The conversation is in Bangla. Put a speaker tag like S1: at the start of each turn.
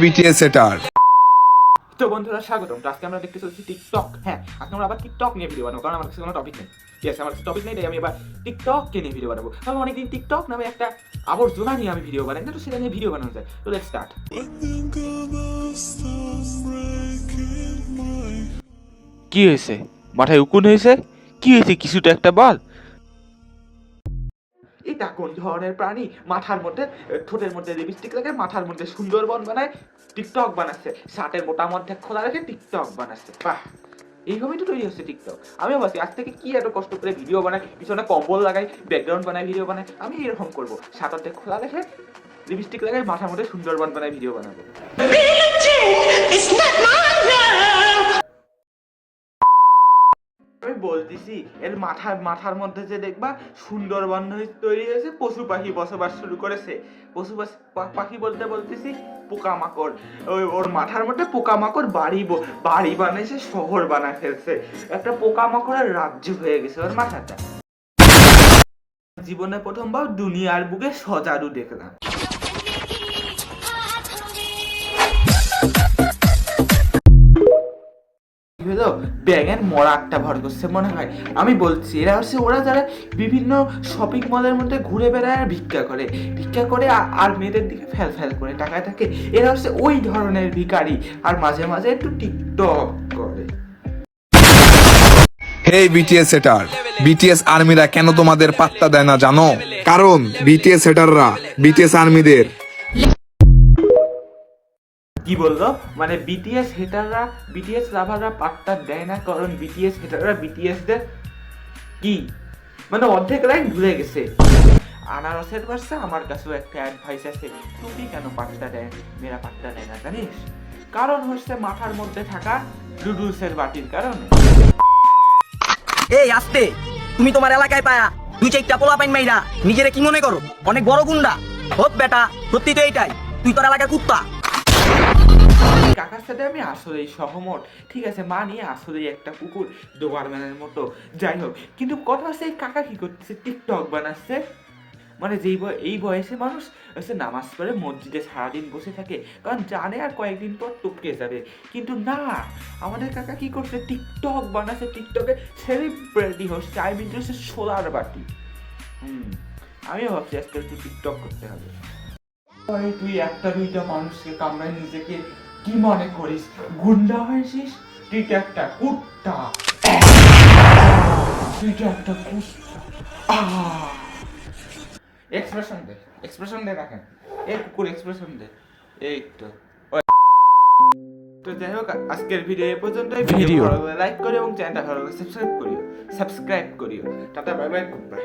S1: বিটিএস সেটার।
S2: তো বন্ধুরা স্বাগতম। আজকে আমরা দেখতে চলছি টিকটক। হ্যাঁ, আজকে আমরা আবার টিকটক নিয়ে ভিডিও বানাবো, কারণ আমার কাছে কোনো টপিক নেই। ঠিক আছে, আমার কাছে টপিক নেই, তাই আমি এবার টিকটককে নিয়ে ভিডিও বানাবো। আমি অনেকদিন টিকটক নামে একটা আবর্জনা নিয়ে আমি ভিডিও বানাই না, তো সেটা নিয়ে ভিডিও বানানো যায়। তো লেটস স্টার্ট।
S3: কি হয়েছে? মাথায় উকুন হয়েছে? কি হয়েছে? কিছুটা একটা বল।
S2: এটা কোন ধরনের প্রাণী? মাথার মধ্যে ঠোঁটের মধ্যে লিপস্টিক লাগে, মাথার মধ্যে সুন্দরবন বানায়, টিকটক বানাচ্ছে। শার্টের বোটার মধ্যে খোলা রেখে টিকটক বানাচ্ছে। বাহ, এইভাবেই তো তৈরি হচ্ছে টিকটক। আমিও ভাবছি আজ থেকে কি এত কষ্ট করে ভিডিও বানাই, পিছনে কম্বল লাগাই, ব্যাকগ্রাউন্ড বানাই, ভিডিও বানাই। আমি এরকম করবো, শার্টের খোলা রেখে লিপস্টিক লাগাই, মাথার মধ্যে সুন্দরবন বানাই, ভিডিও বানাবো। আমি বলতেছি এর মাথার মধ্যে যে দেখবা সুন্দরবন তৈরি হয়েছে, পশু পাখি বসবাস শুরু করেছে। পশু পাখি বলতে বলতেছি পোকামাকড়। ওর মাথার মধ্যে পোকামাকড় বাড়ি বানাইছে, শহর বানায় ফেলছে। একটা পোকামাকড়ের রাজ্য হয়ে গেছে ওর মাথাটা। জীবনে প্রথমবার দুনিয়ার বুকে সজারু দেখলাম। হলো ব্যাঙের মরা একটা ভর করছে মনে হয়। আমি বলছি এরা হচ্ছে ওরা যারা বিভিন্ন শপিং মলের মধ্যে ঘুরে বেড়ায় আর ভিক্ষা করে আর মেয়েদের দিকে ফ্যাল করে টাকায় থাকে। এরা হচ্ছে ওই ধরনের ভিখারি, আর মাঝে মাঝে একটু টিকটক করে।
S1: হে বিটিএস সেটার, বিটিএস আর্মিরা কেন তোমাদের পাত্তা দেয় না জানো? কারণ বিটিএস সেটাররা বিটিএস আর্মিদের
S2: কি বললো? মানে বিটিএস হেটাররা বিটিএস লাভাররা পাত্তা দেয় না, কারণ বিটিএস হেটাররা বিটিএস দের কি মানে অর্ধেক লাইন ভুলে গেছে। আনারসের পাশে আমার কাছেও একটা অ্যাডভাইস আছে, তুমি কেন পাত্তা দেয় মেয়েরা পাত্তা দেয় না জানিস? কারণ হচ্ছে মাথার মধ্যে থাকা নুডলসের বাটির কারণে।
S4: এই আস্তে, তুমি তোমার এলাকায় পায়া দুই চারটা পোলা পাইন মাইরা নিজেরে কি মনে করো? অনেক বড় গুন্ডা হোক বেটা, সত্যি তো এইটাই, তুই তোর এলাকায় কুত্তা।
S2: কাকার সাথে আমি আসলেই সহমত। ঠিক আছে, মানি আসলেই একটা কুকুর, ডোবারম্যানের মতো। যাই হোক, কিন্তু কথা হচ্ছে এই কাকা কি করতেছে, টিকটক বানাচ্ছে। মানে এই বয়সে মানুষ হচ্ছে নামাজ পড়ে মসজিদে সারাদিন বসে থাকে, কারণ জানে আর কয়েকদিন পর টপকে যাবে। কিন্তু না, আমাদের কাকা কি করছে, টিকটক বানাচ্ছে। টিকটকে সেলিব্রিটি হচ্ছে, আই মিন হচ্ছে সোলার বাটি। আমিও ভাবছি আজকে একটু টিকটক করতে হবে। তুই একটা দুইটা মানুষকে কামড়ায় নিজেকে কি মনে করিস? গুন্ডা হয়েছিস? তুই তো একটা কুত্তা, তুই তো একটা কুত্তা। এক্সপ্রেশন দে রাখেন, এই কুকুর এক্সপ্রেশন দে। এই তো তো যাই হোক, আজকের ভিডিও এ পর্যন্তই। ভিডিও ভালো লাগলে লাইক করিও এবং চ্যানেলটা ভালো লাগলে সাবস্ক্রাইব করিও। Tata, bye bye, good bye.